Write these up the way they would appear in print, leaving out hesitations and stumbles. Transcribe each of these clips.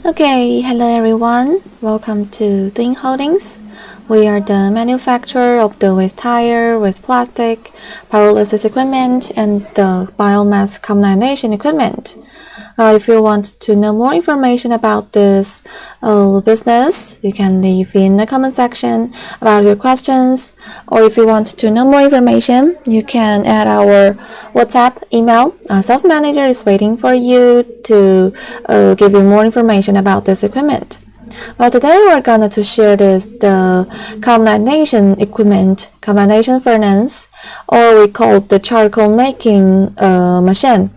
Okay, hello everyone. Welcome to Ding Holdings. We are the manufacturer of the waste tire, waste plastic, pyrolysis equipment, and the biomass carbonization equipment. If you want to know more information about this business, you can leave in the comment section about your questions. Or if you want to know more information, you can add our WhatsApp email. Our sales manager is waiting for you to give you more information about this equipment. Well, today we're going to share the carbonization equipment, carbonization furnace, or we call it the charcoal making machine.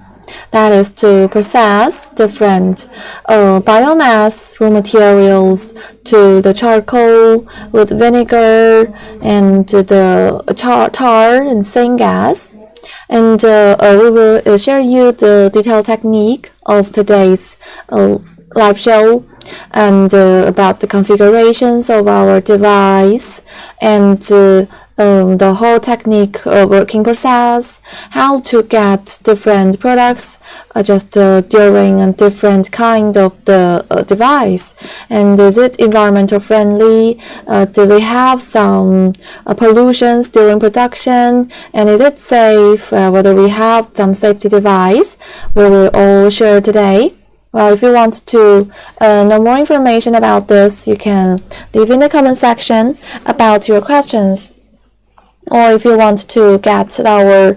That is to process different biomass raw materials to the charcoal with vinegar and the tar and syngas. And we will share you the detailed technique of today's live show and about the configurations of our device and the whole technique working process, how to get different products just during a different kind of the device, and is it environmental friendly, do we have some pollutions during production, and is it safe, whether we have some safety device, we will all share today. Well, if you want to know more information about this, you can leave in the comment section about your questions. Or if you want to get our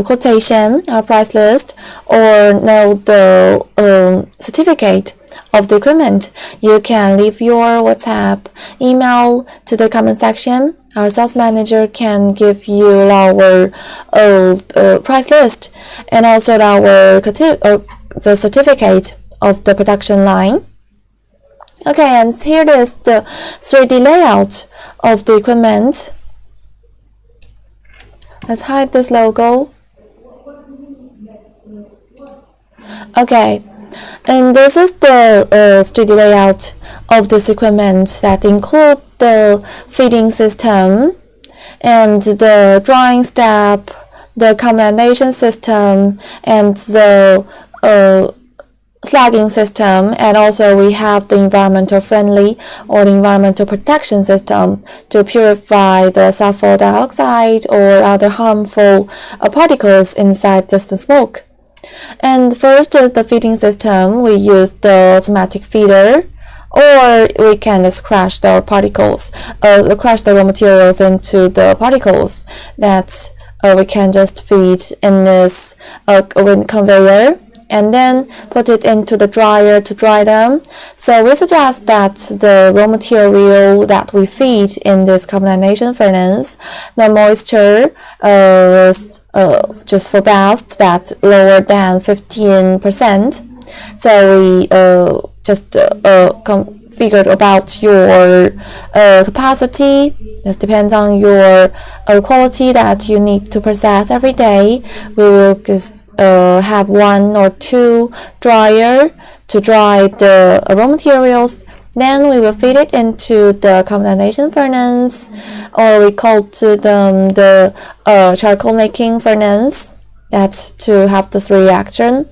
quotation, our price list, or know the certificate of the equipment, you can leave your WhatsApp email to the comment section. Our sales manager can give you our price list and also our the certificate of the production line. Okay, and here is the 3D layout of the equipment. Let's hide this logo. Okay, and this is the 3D layout of this equipment that include the feeding system and the drying step, the carbonization system, and the slagging system, and also we have the environmental friendly or the environmental protection system to purify the sulfur dioxide or other harmful particles inside the smoke. And first is the feeding system. We use the automatic feeder, or we can just crush the particles, crush the raw materials into the particles that we can just feed in this conveyor, and then put it into the dryer to dry them. So we suggest that the raw material that we feed in this carbonization furnace, the moisture is just for best that lower than 15%. So we just configured about your capacity. This depends on your quality that you need to process every day. We will just have 1 or 2 dryer to dry the raw materials. Then we will feed it into the carbonization furnace, or we call them the charcoal making furnace. That's to have this reaction.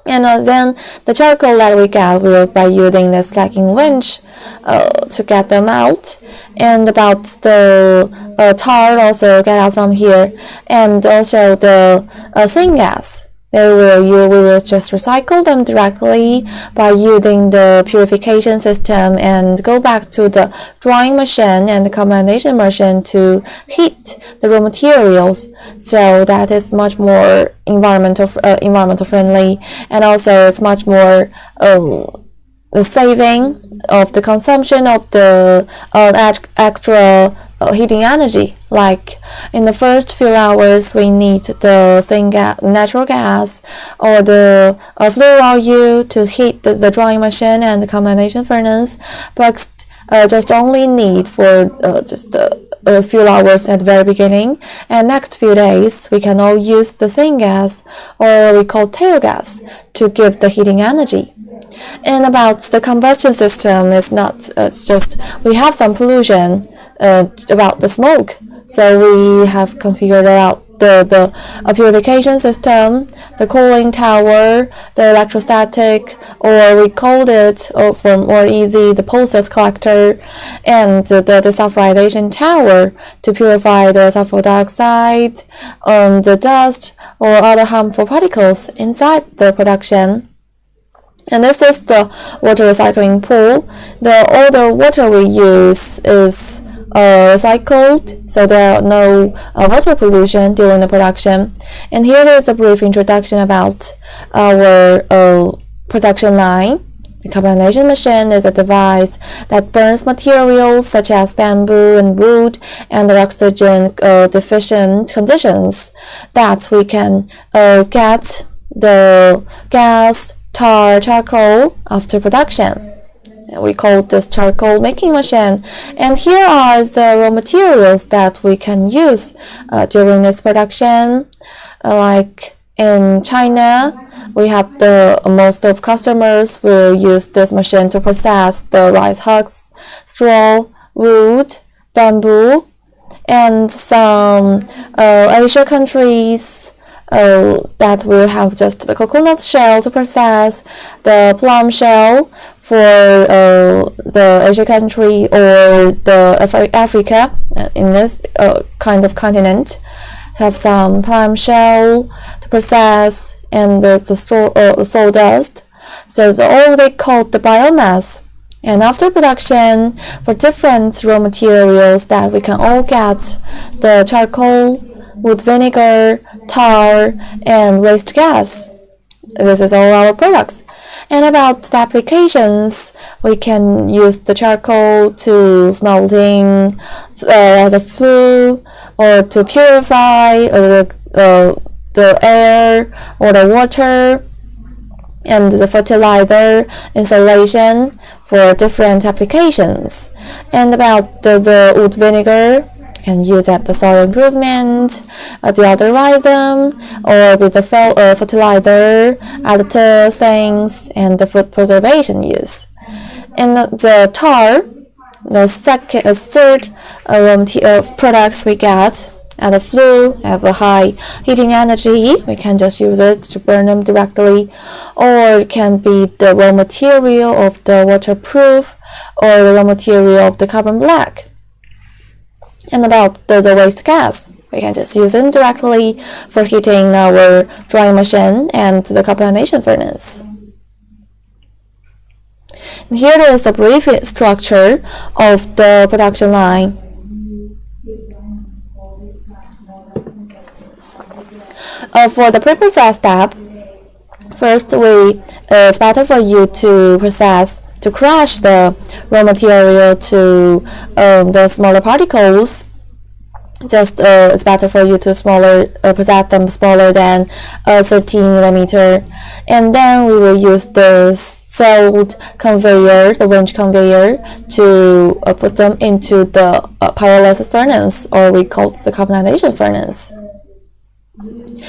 And then the charcoal that we get will by using the slagging winch to get them out, and about the tar also get out from here, and also the syngas. We will just recycle them directly by using the purification system and go back to the drying machine and the carbonization machine to heat the raw materials. So that is much more environmental friendly, and also it's much more the saving of the consumption of the extra heating energy. Like in the first few hours, we need the natural gas or the flue oil to heat the drying machine and the carbonization furnace, but just only need for just a few hours at the very beginning, and next few days we can all use the syngas, or we call tail gas, to give the heating energy. And about the combustion system, it's just we have some pollution about the smoke, so we have configured out the purification system, the cooling tower, the electrostatic, or we called it, or for more easy, the pulses collector, and the desulfurization tower to purify the sulfur dioxide, the dust, or other harmful particles inside the production. And this is the water recycling pool. All the water we use is recycled, so there are no water pollution during the production. And here is a brief introduction about our production line. The carbonization machine is a device that burns materials such as bamboo and wood under oxygen deficient conditions, that we can get the gas, tar, charcoal after production. We call this charcoal making machine. And here are the raw materials that we can use during this production. Like in China, we have most of customers will use this machine to process the rice husks, straw, wood, bamboo, and some Asia countries that will have just the coconut shell to process, the plum shell for the Asia country, or the Africa in this kind of continent have some plum shell to process, and the sawdust. So all they call the biomass. And after production, for different raw materials that we can all get the charcoal, wood vinegar, tar, and waste gas. This is all our products. And about the applications, we can use the charcoal to smelting as a flue, or to purify the air or the water, and the fertilizer installation for different applications. And about the wood vinegar, can use at the soil improvement, deodorizum, or with the fertilizer, additive things, and the food preservation use. And the tar, the third products we get at the flue have a high heating energy. We can just use it to burn them directly, or it can be the raw material of the waterproof, or the raw material of the carbon black. And about the waste gas, we can just use them directly for heating our drying machine and the carbonization furnace. And here is the brief structure of the production line. For the pre-process step, first it's better for you to crush the raw material to the smaller particles. Just it's better for you to process them smaller than 13 millimeter. And then we will use the celled conveyor, the winch conveyor, to put them into the pyrolysis furnace, or we call it the carbonization furnace.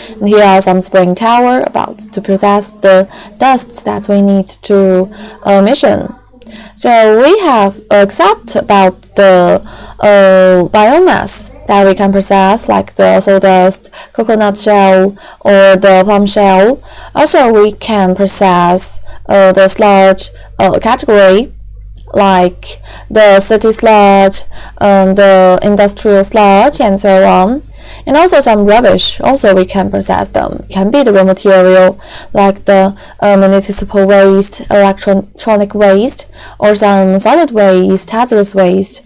And here are some spring tower about to process the dusts that we need to emission. So we have except about the biomass that we can process, like the sawdust, coconut shell, or the plum shell. Also, we can process the sludge category, like the city sludge, the industrial sludge, and so on. And also some rubbish, also we can process them. It can be the raw material, like the municipal waste, electronic waste, or some solid waste, hazardous waste.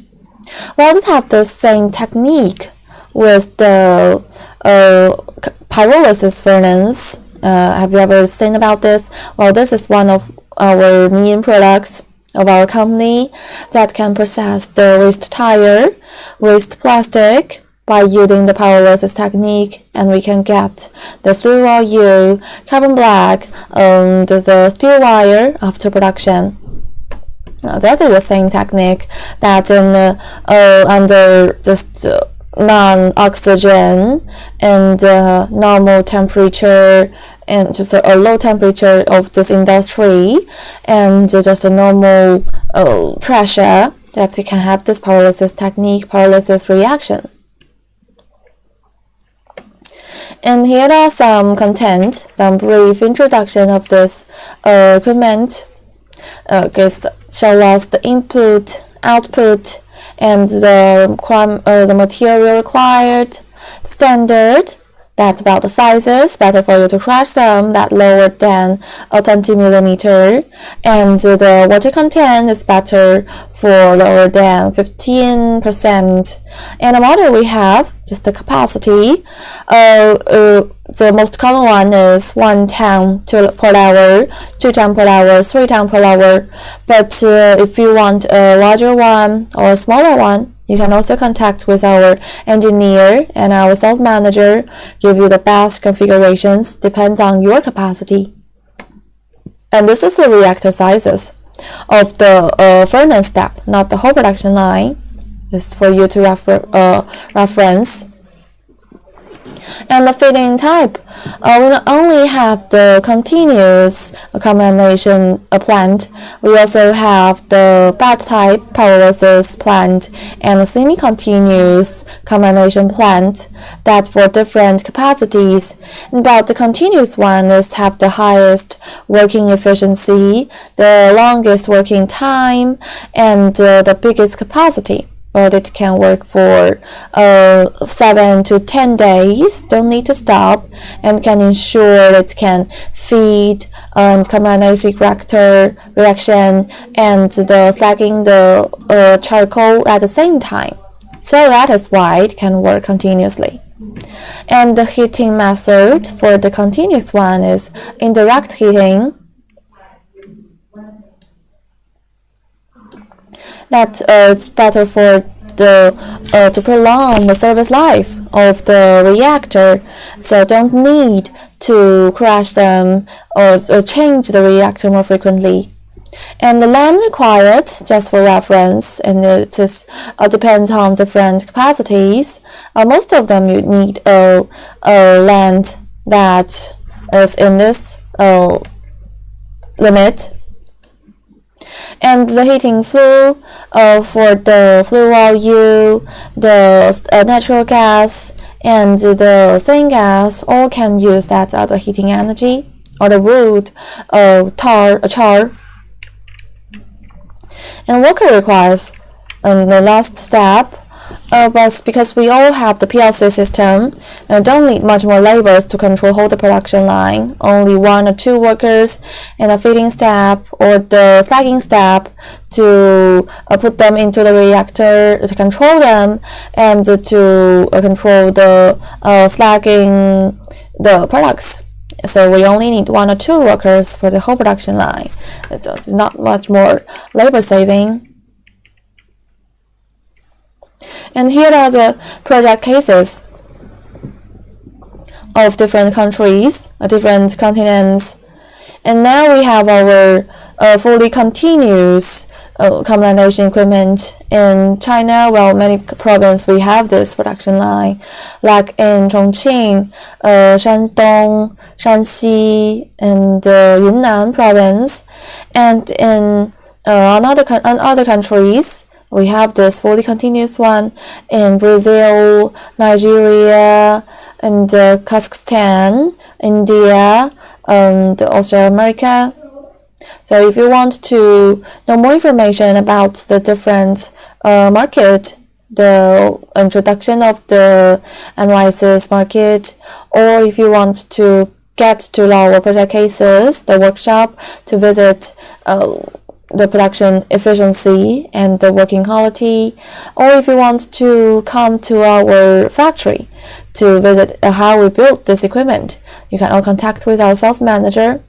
Well, we have the same technique with the pyrolysis furnace. Have you ever seen about this? Well, this is one of our main products of our company that can process the waste tire, waste plastic, by using the pyrolysis technique, and we can get the flue oil, carbon black, and the steel wire after production. That is the same technique that under just non-oxygen and normal temperature, and just a low temperature of this industry, and just a normal pressure, that you can have this pyrolysis technique, pyrolysis reaction. And here are some content, some brief introduction of this equipment. Show us the input, output, and the material required, standard. That's about the sizes, better for you to crush them, that lower than 20 millimeter, and the water content is better for lower than 15%. And the model we have, just the capacity, the most common one is 1 ton per hour, 2 ton per hour, 3 ton per hour. But if you want a larger one or a smaller one, you can also contact with our engineer and our sales manager, give you the best configurations, depends on your capacity. And this is the reactor sizes of the furnace step, not the whole production line. This is for you to reference. And the feeding type, we not only have the continuous carbonization plant, we also have the batch type pyrolysis plant and a semi-continuous carbonization plant that for different capacities. But the continuous one is have the highest working efficiency, the longest working time, and the biggest capacity. But it can work for 7 to 10 days, don't need to stop, and can ensure it can feed and carbonization reaction and the slagging the charcoal at the same time. So that is why it can work continuously. And the heating method for the continuous one is indirect heating. That is better for to prolong the service life of the reactor, so don't need to crash them or change the reactor more frequently. And the land required, just for reference, and it is depends on different capacities. Most of them you need a land that is in this limit. And the heating flue for the flue oil, the natural gas, and the syngas all can use that other heating energy, or the wood, char. And worker requires the last step. But because we all have the PLC system, don't need much more labors to control whole the production line. Only 1 or 2 workers in a feeding step or the slagging step to put them into the reactor, to control them, and to control the slagging the products. So we only need 1 or 2 workers for the whole production line. It's not much more labor saving. And here are the project cases of different countries, different continents. And now we have our fully continuous carbonization equipment in China. Well, many provinces we have this production line, like in Chongqing, Shandong, Shanxi, and Yunnan province. And in other countries, we have this fully continuous one in Brazil, Nigeria, and Kazakhstan, India, and also America. So if you want to know more information about the different market, the introduction of the analysis market, or if you want to get to our project cases, the workshop, to visit the production efficiency and the working quality, or if you want to come to our factory to visit how we built this equipment, you can all contact with our sales manager.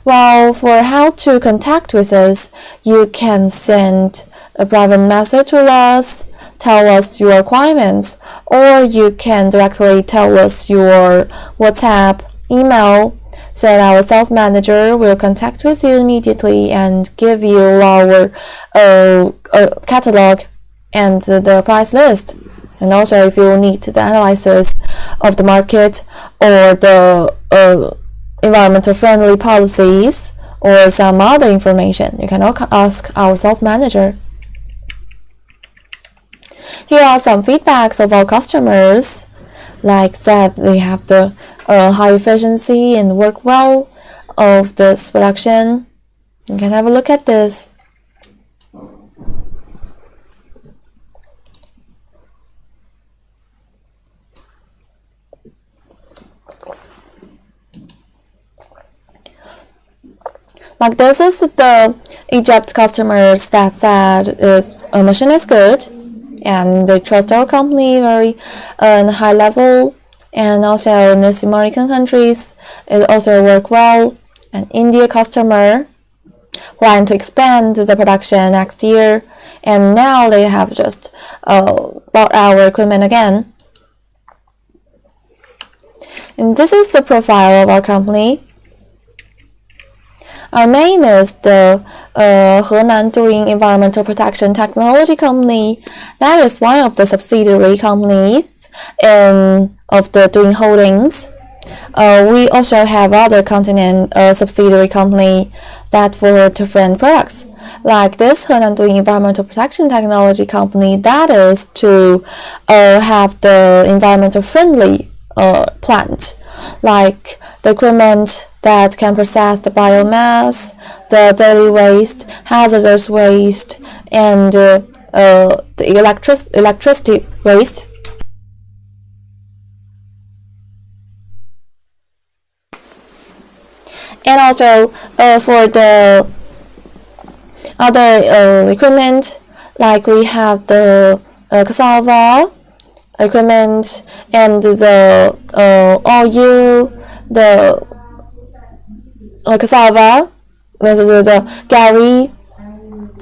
Well, for how to contact with us, you can send a private message to us, tell us your requirements, or you can directly tell us your WhatsApp, email, so our sales manager will contact with you immediately and give you our catalog and the price list. And also, if you need the analysis of the market or the environmental friendly policies or some other information, you can ask our sales manager. Here are some feedbacks of our customers. Like that, we have the high efficiency and work well of this production. You can have a look at this. Like this is the Egypt customers that said a machine is good and they trust our company very high level, and also in the American countries it also work well. An India customer plan to expand the production next year, and now they have just bought our equipment again. And this is the profile of our company. Our name is the Henan Doing Environmental Protection Technology Company. That is one of the subsidiary companies of the Doing Holdings. We also have other continent subsidiary company that for different products. Like this Henan Doing Environmental Protection Technology Company, that is to have the environmental friendly plant, like the equipment that can process the biomass, the daily waste, hazardous waste, and the electricity waste. And also for the other equipment, like we have the cassava equipment and the oil, the cassava, the gari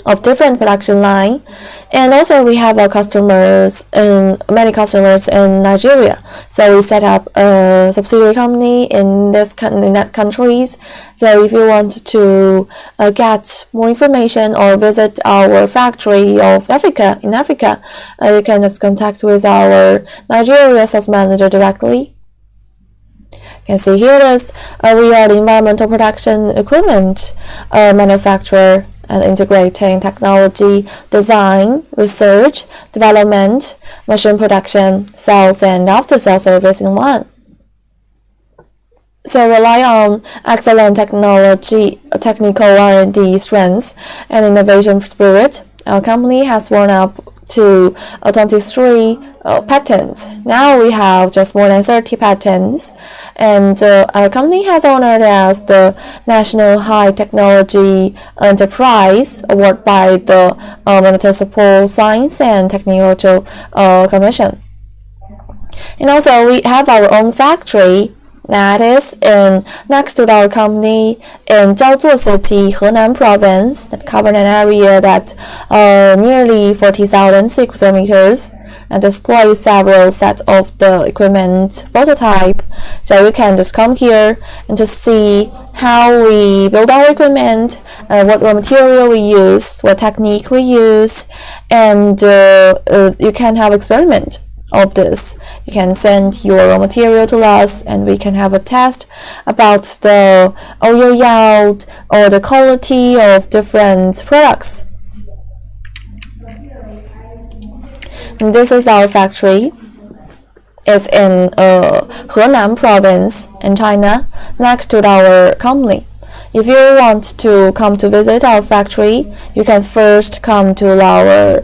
of different production line. And also we have our many customers in Nigeria. So we set up a subsidiary company in that countries. So if you want to get more information or visit our factory of in Africa, you can just contact with our Nigeria sales manager directly. You can see here it is. We are the environmental production equipment manufacturer and integrating technology, design, research, development, machine production, sales, and after-sales service in one. So rely on excellent technical R&D strengths, and innovation spirit. Our company has won up to 23 patents. Now we have just more than 30 patents, and our company has honored as the National High Technology Enterprise Award by the Municipal Science and Technological Commission. And also we have our own factory that is next to our company in Jiaozuo City, Henan Province, that covered an area that nearly 40,000 square meters, and displays several sets of the equipment prototype. So you can just come here and to see how we build our equipment, what raw material we use, what technique we use, and you can have experiment of this. You can send your raw material to us and we can have a test about the oil yield or the quality of different products. And this is our factory. It's in Henan Province in China, next to our company. If you want to come to visit our factory, you can first come to our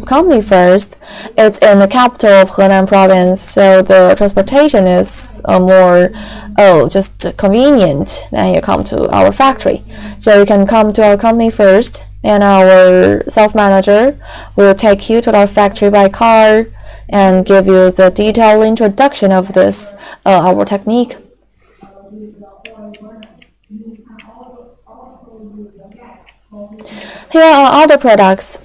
company first. It's in the capital of Henan Province, so the transportation is more just convenient. Then you come to our factory. So you can come to our company first, and our sales manager will take you to our factory by car and give you the detailed introduction of this our technique. Here are other products.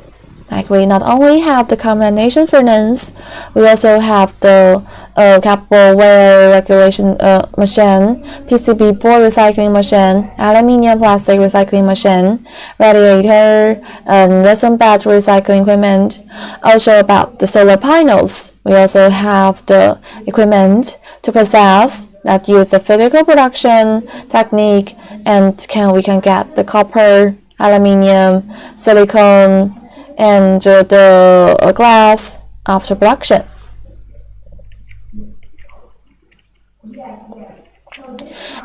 Like we not only have the carbonization furnace, we also have the capable wear regulation machine, PCB board recycling machine, aluminium plastic recycling machine, radiator, and lithium battery recycling equipment. Also about the solar panels, we also have the equipment to process that use the physical production technique, and we can get the copper, aluminium, silicone, and the glass after production.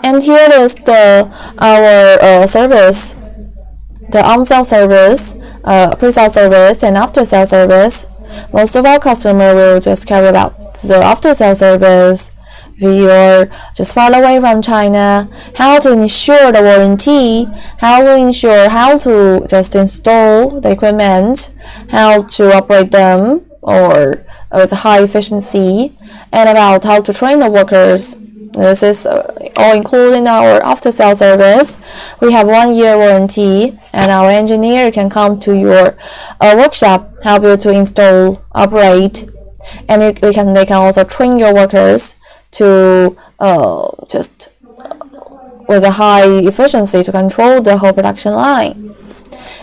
And here is our service, the on-sale service, pre-sale service, and after-sale service. Most of our customers will just care about the after-sale service. If you're just far away from China, how to ensure the warranty, how to just install the equipment, how to operate them or with high efficiency, and about how to train the workers. This is all included in our after-sale service. We have 1 year warranty, and our engineer can come to your workshop, help you to install, operate, and they can also train your workers to just with a high efficiency to control the whole production line.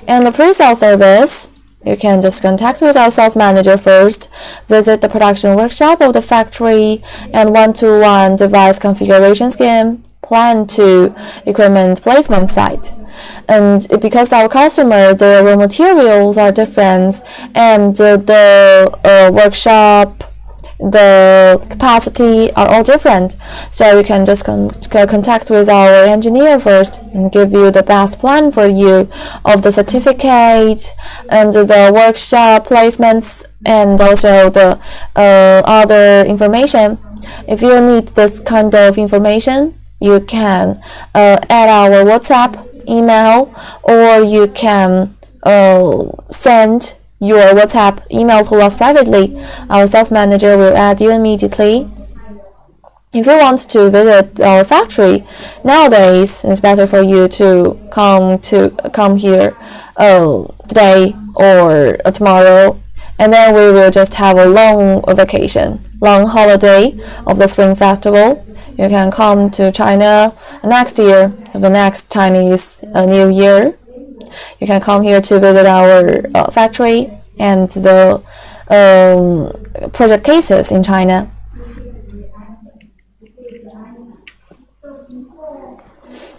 And the pre-sale service, you can just contact with our sales manager first, visit the production workshop of the factory, and one-to-one device configuration scheme, plan to equipment placement site. And because our customer, the raw materials are different, and the workshop, the capacity are all different, so you can just contact with our engineer first and give you the best plan for you of the certificate and the workshop placements and also the other information. If you need this kind of information, you can add our WhatsApp, email, or you can send your WhatsApp email to us privately. Our sales manager will add you immediately. If you want to visit our factory, nowadays it's better for you to come here today or tomorrow, and then we will just have a long vacation, long holiday of the Spring Festival. You can come to China next year, the next Chinese New Year. You can come here to visit our factory and the project cases in China.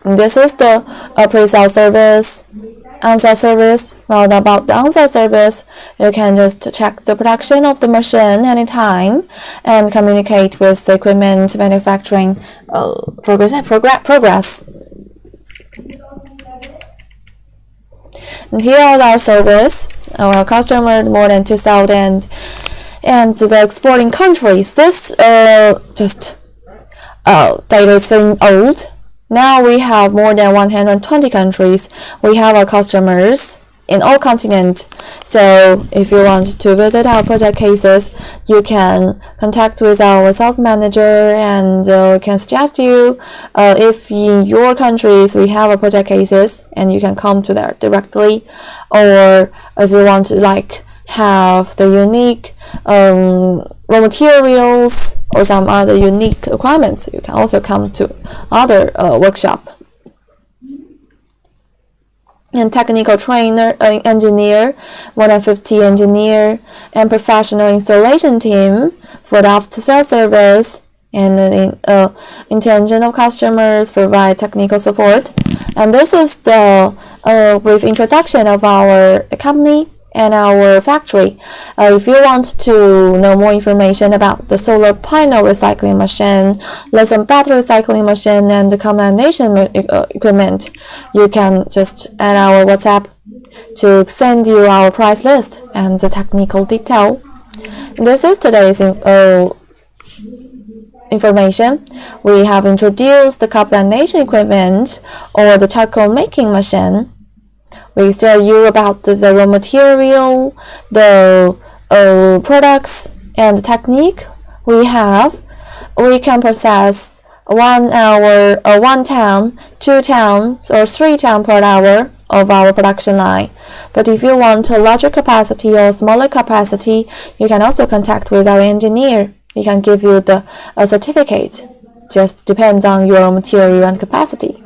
This is the pre-sale service. On-site service. Well, about the on-site service, you can just check the production of the machine anytime and communicate with the equipment manufacturing progress. And here is our service. Our customer more than 2,000, and the exporting countries. This data is very old. Now we have more than 120 countries. We have our customers in all continents. So if you want to visit our project cases, you can contact with our sales manager, and we can suggest you if in your countries we have a project cases, and you can come to there directly. Or if you want to have the unique raw materials or some other unique requirements, you can also come to other workshop. And technical trainer, engineer, more than 50 engineer, and professional installation team for the after-sales service, and intentional customers provide technical support. And this is the brief introduction of our company and our factory. If you want to know more information about the solar panel recycling machine, lithium battery recycling machine, and the carbonization equipment, you can just add our WhatsApp to send you our price list and the technical detail. This is today's information. We have introduced the carbonization equipment or the charcoal making machine. We tell you about the raw material, the products, and the technique we have. We can process 1 hour, 1 ton, 2 tons, or 3 tons per hour of our production line. But if you want a larger capacity or smaller capacity, you can also contact with our engineer. He can give you the certificate. Just depends on your material and capacity.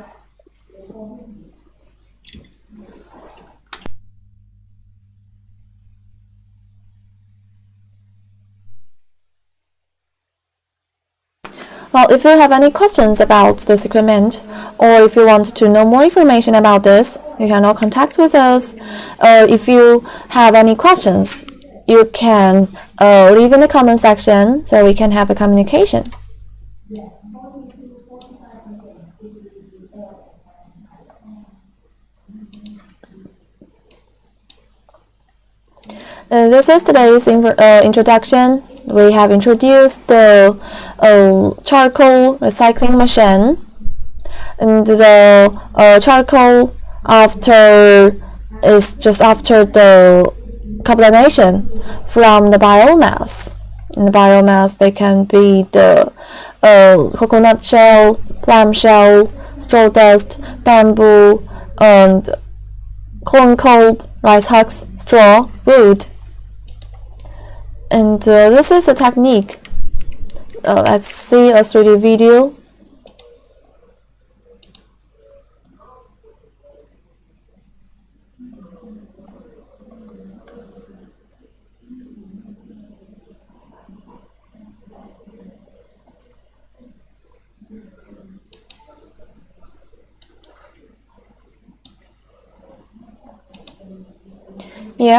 Well, if you have any questions about this equipment, or if you want to know more information about this, you can all contact with us. Or if you have any questions, you can leave in the comment section so we can have a communication. This is today's introduction. We have introduced the charcoal recycling machine, and the charcoal is just after the carbonization from the biomass. In the biomass, they can be the coconut shell, palm shell, straw dust, bamboo, and corn cob, rice husks, straw, wood. And this is a technique. Let's see a 3D video.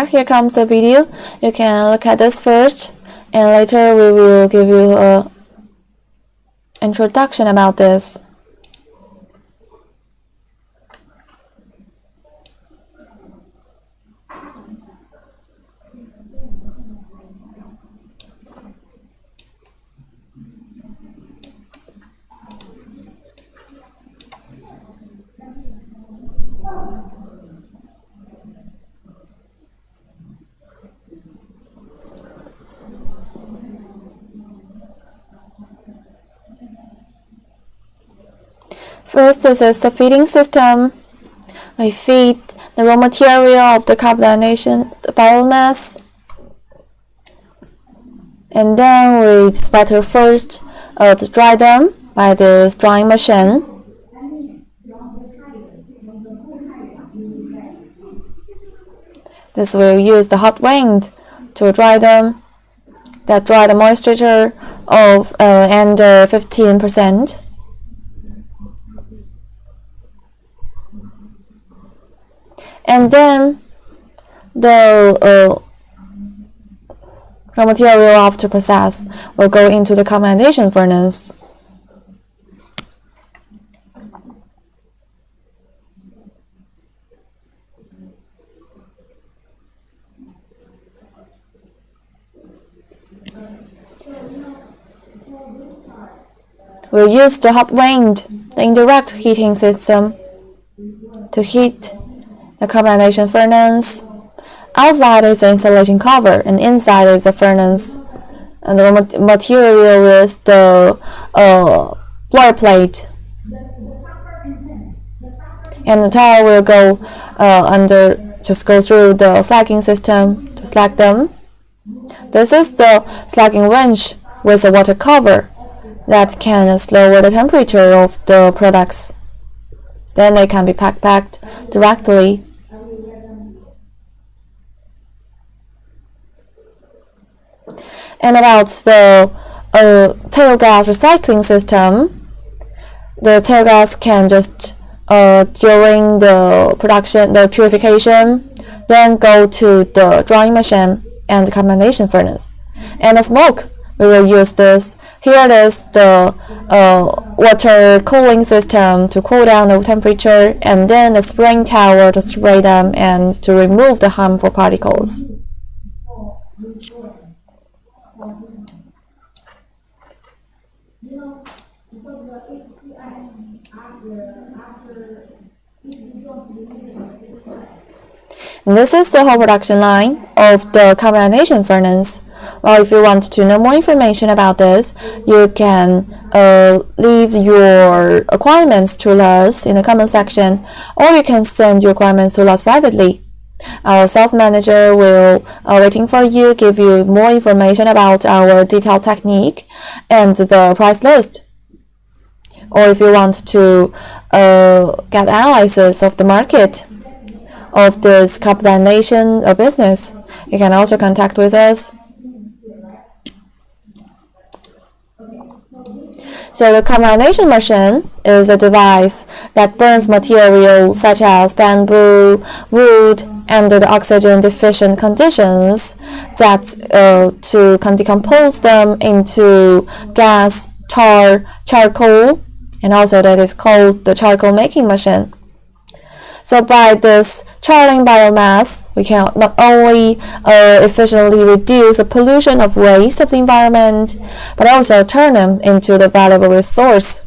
Here comes the video. You can look at this first, and later we will give you a introduction about this. First, this is the feeding system. We feed the raw material of the carbonization, the biomass, and then we spatter first to dry them by this drying machine. This will use the hot wind to dry them, that dry the moisture of under 15%. And then the raw material after process will go into the carbonization furnace. We'll use the hot wind, the indirect heating system, to heat the carbonization furnace. Outside is the insulation cover, and inside is the furnace. And the material is the boiler plate. And the tire will go just go through the slagging system to slag them. This is the slagging winch with a water cover that can lower the temperature of the products. Then they can be packed directly. And about the tail gas recycling system, the tail gas can just during the production, the purification, then go to the drying machine and the carbonization furnace. And the smoke, we will use this. Here it is the water cooling system to cool down the temperature, and then the spraying tower to spray them and to remove the harmful particles. And this is the whole production line of the carbonization furnace. Well, if you want to know more information about this, you can leave your requirements to us in the comment section, or you can send your requirements to us privately. Our sales manager will waiting for you, give you more information about our detailed technique and the price list. Or if you want to get analysis of the market of this carbonization business, you can also contact with us. So the carbonization machine is a device that burns materials such as bamboo, wood, under the oxygen deficient conditions that to decompose them into gas, tar, charcoal, and also that is called the charcoal making machine. So by this charring biomass, we can not only efficiently reduce the pollution of waste of the environment, but also turn them into the valuable resource.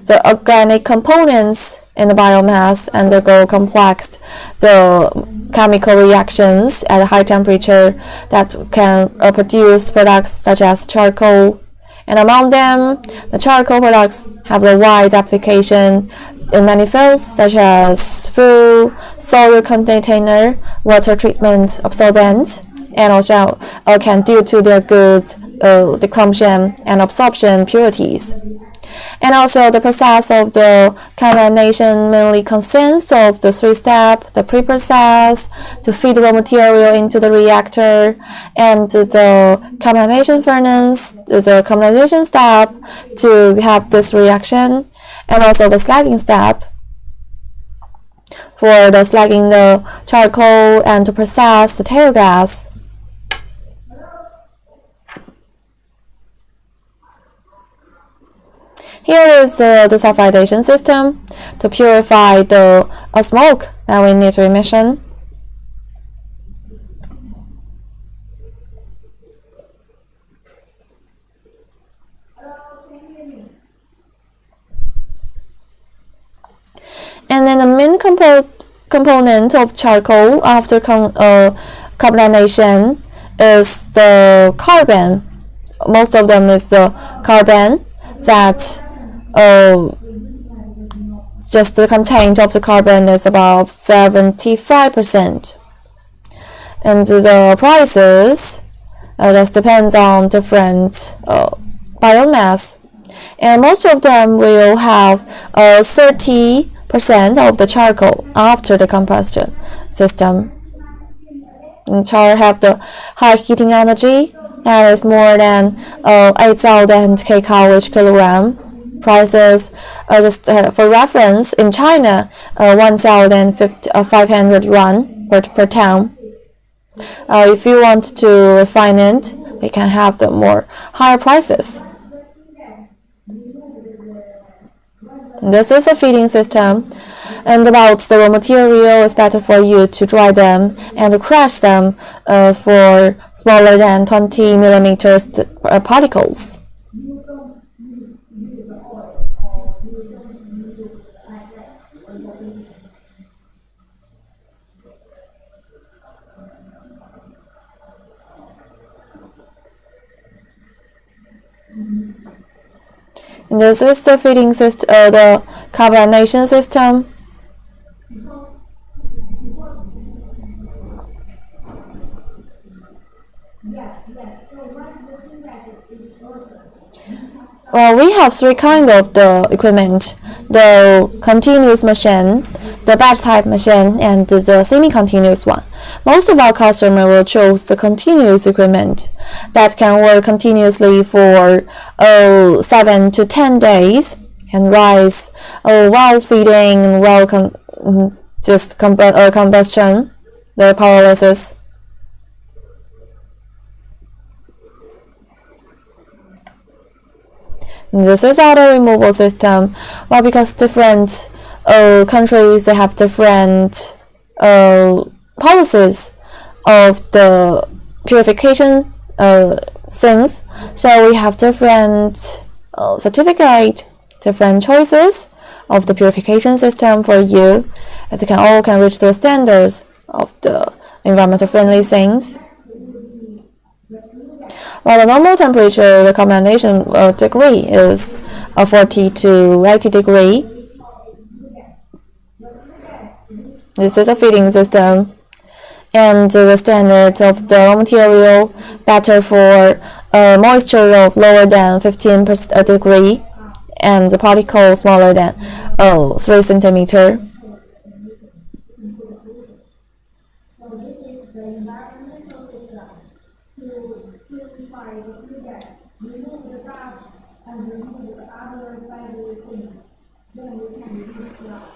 The organic components in the biomass undergo complex chemical reactions at a high temperature that can produce products such as charcoal. And among them, the charcoal products have a wide application in many fields such as food, soil container, water treatment, absorbent, and also can due to their good decomposition and absorption purities. And also the process of the carbonization mainly consists of the 3 steps: the pre-process to feed raw material into the reactor, and the carbonization furnace, the carbonization step to have this reaction, and also the slagging step for the slagging the charcoal and to process the tail gas. Here is the sulfidation system to purify the smoke that we need to emission. And then the main component of charcoal after carbonization is the carbon. Most of them is the carbon that just the content of the carbon is about 75%. And the prices just depends on different biomass. And most of them will have 30% of the charcoal after the combustion system. And char have the high heating energy that is more than 8,000 kcal each kilogram. Prices just for reference in China, 1,500 yuan per ton. If you want to refine it, they can have the more higher prices. This is a feeding system, and about the raw material, it's better for you to dry them and to crush them for smaller than 20 millimeters particles. And this is the feeding system, the carbonization system. Well, we have 3 kinds of the equipment: the continuous machine, the batch type machine, and the semi-continuous one. Most of our customers will choose the continuous equipment that can work continuously for 7 to 10 days and rise while feeding, while combustion, the pyrolysis. This is auto removal system. Well, because different countries, they have different policies of the purification things. So we have different certificate, different choices of the purification system for you, as you can reach the standards of the environmental friendly things. Well, the normal temperature recommendation degree is 40 to 80 degree. This is a feeding system, and the standard of the raw material better for moisture of lower than 15 degree, and the particle smaller than 3 centimeter.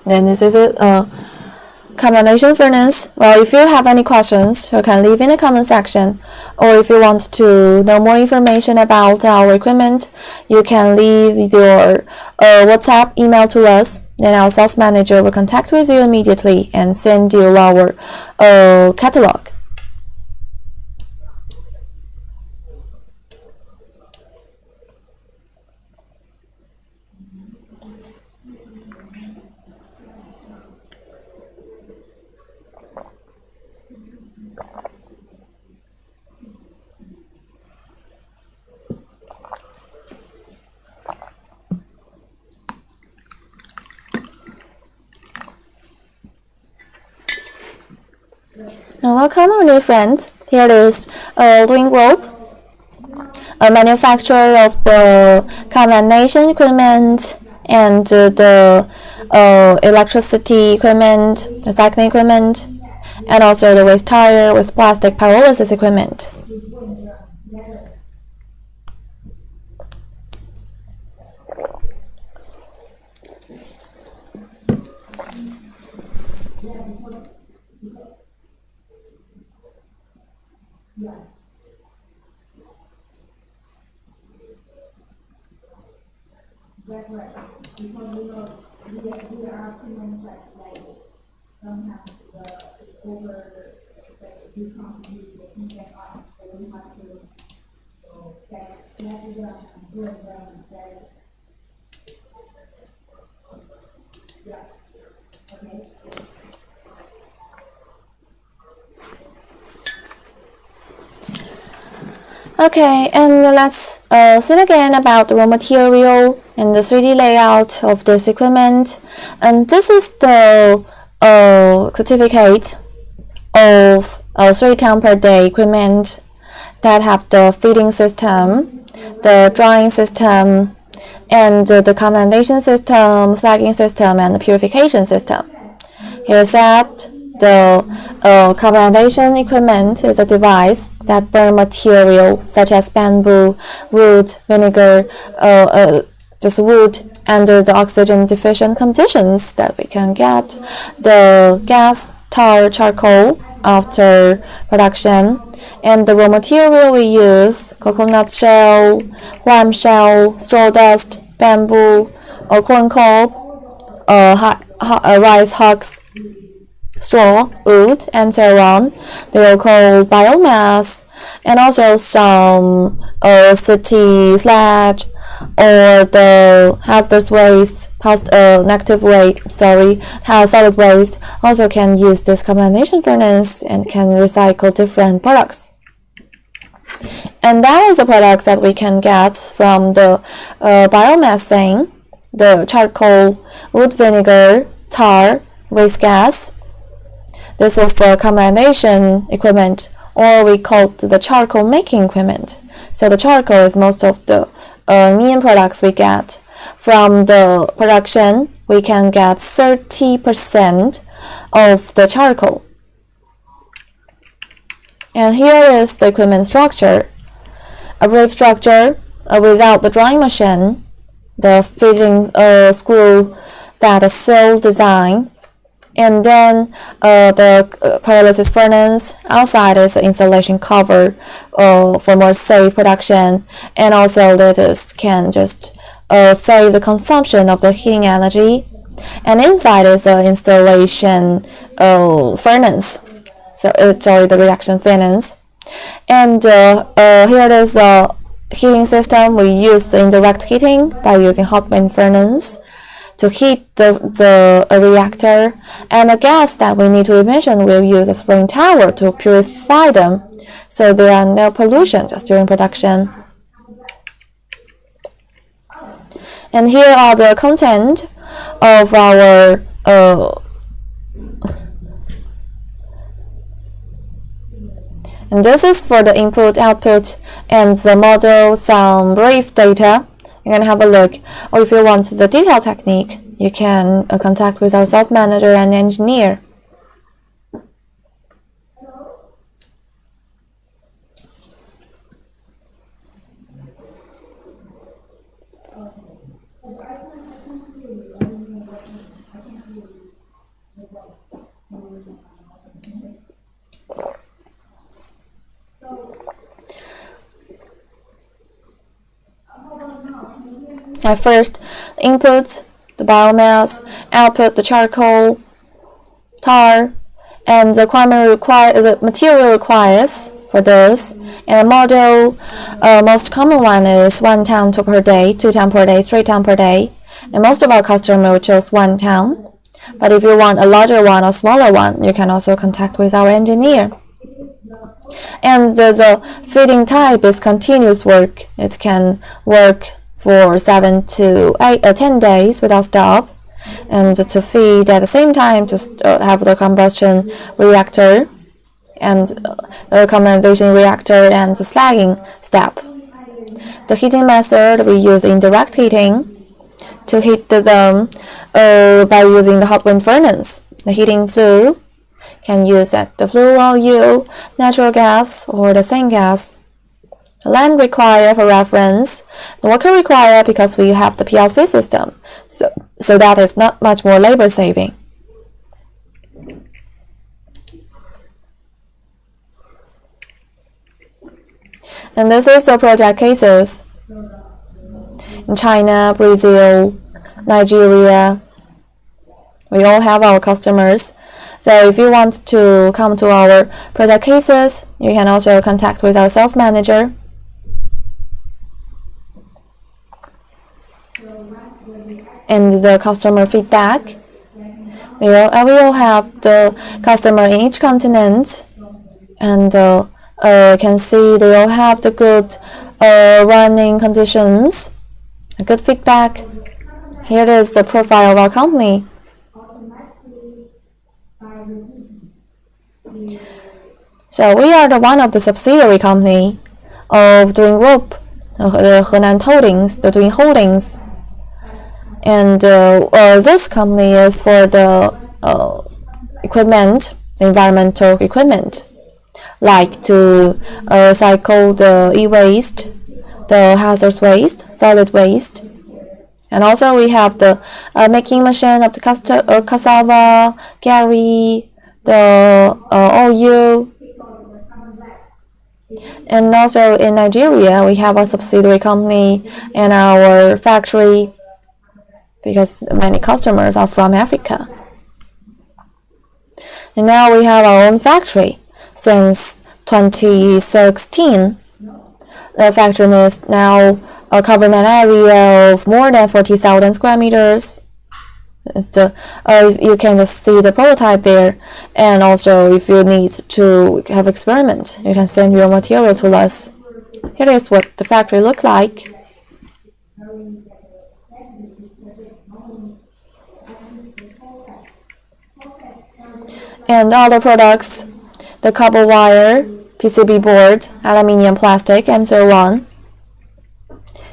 Then this is a carbonization furnace. Well, if you have any questions, you can leave in the comment section, or if you want to know more information about our equipment, you can leave your WhatsApp email to us. then our sales manager will contact with you immediately and send you our catalog. And welcome our new friends. Here is Doing Group, a manufacturer of the carbonization equipment and the electricity equipment, recycling equipment, and also the waste tire with plastic pyrolysis equipment. Okay, and let's see again about the raw material and the 3D layout of this equipment. And this is the certificate of 3 ton per day equipment that have the feeding system, the drying system, and the carbonization system, slagging system, and the purification system. Here's that. The carbonization equipment is a device that burns material such as bamboo, wood, vinegar, just wood under the oxygen deficient conditions that we can get the gas, tar, charcoal after production. And the raw material we use: coconut shell, worm shell, straw dust, bamboo, or corn cob, rice husks, straw, wood, and so on. They are called biomass, and also some city sludge or the hazardous waste, solid waste also can use this carbonization furnace and can recycle different products. And that is the products that we can get from the biomass thing: the charcoal, wood vinegar, tar, waste gas. This is the carbonization equipment, or we call it the charcoal making equipment. So the charcoal is most of the main products we get. From the production, we can get 30% of the charcoal. And here is the equipment structure. A brief structure without the drying machine, the fitting screw that is seal design, and then the pyrolysis furnace. Outside is the insulation cover for more safe production, and also that can just save the consumption of the heating energy. And inside is the installation furnace. So the reaction furnace. And here is the heating system. We use the indirect heating by using hot main furnace to heat the reactor, and the gas that we need to emission, we'll use a spring tower to purify them, so there are no pollution just during production. And here are the content of our and this is for the input, output, and the model, some brief data. You can have a look, or if you want the detailed technique, you can contact with our sales manager and engineer. At first, input the biomass, output the charcoal, tar, and the material requires for those. And model, most common one is 1 ton per day, 2 ton per day, 3 ton per day. And most of our customers will choose 1 ton. But if you want a larger one or smaller one, you can also contact with our engineer. And the feeding type is continuous work. It can work for 7 to 10 days without stop, and to feed at the same time to have the combustion reactor and carbonization reactor and the slagging step. The heating method, we use indirect heating to heat them by using the hot wind furnace. The heating flue can use the flue oil, natural gas, or the syngas. The land require for reference. The worker require because we have the PLC system, so that is not much more labor saving. And this is the project cases in China, Brazil, Nigeria. We all have our customers. So if you want to come to our project cases, you can also contact with our sales manager. And the customer feedback. We will have the customer in each continent, and can see they all have the good running conditions, good feedback. Here is the profile of our company. So we are the one of the subsidiary company of doing rope, the Henan Holdings, the doing holdings. And this company is for the equipment, the environmental equipment, like to recycle the e-waste, the hazardous waste, solid waste. And also we have the making machine of the cassava, gari, the oil. And also in Nigeria, we have a subsidiary company and our factory, because many customers are from Africa. And now we have our own factory since 2016. The factory is now covering an area of more than 40,000 square meters. You can just see the prototype there, and also if you need to have experiment, you can send your material to us. Here is what the factory looks like. And other products, the copper wire, PCB board, aluminium, plastic, and so on.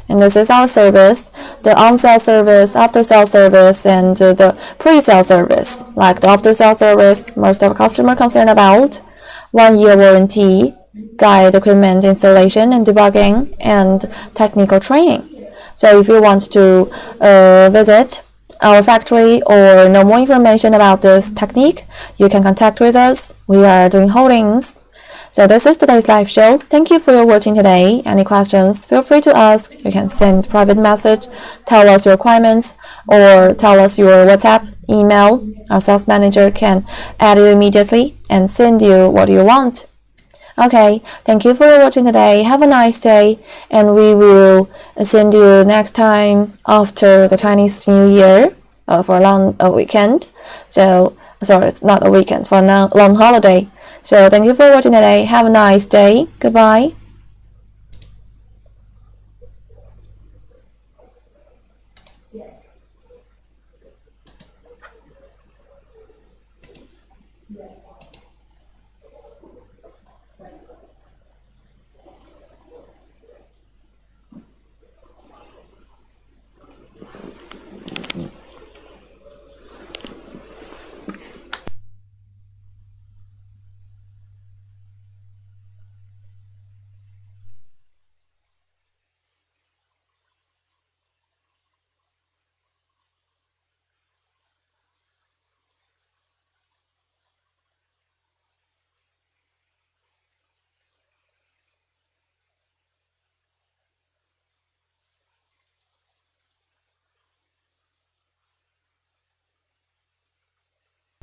And this is our service, the on-sale service, after-sale service, and the pre-sale service. Like the after-sale service, most of customer concerned about 1-year warranty, guide equipment installation and debugging, and technical training. So if you want to visit our factory or know more information about this technique, you can contact with us. We are doing holdings. So this is today's live show. Thank you for watching today. Any questions, feel free to ask. You can send private message, tell us your requirements, or tell us your WhatsApp, email. Our sales manager can add you immediately and send you what you want. Okay, thank you for watching today. Have a nice day, and we will send you next time after the Chinese New Year for a long weekend. So, sorry, it's not a weekend, for a long holiday. So thank you for watching today. Have a nice day. Goodbye.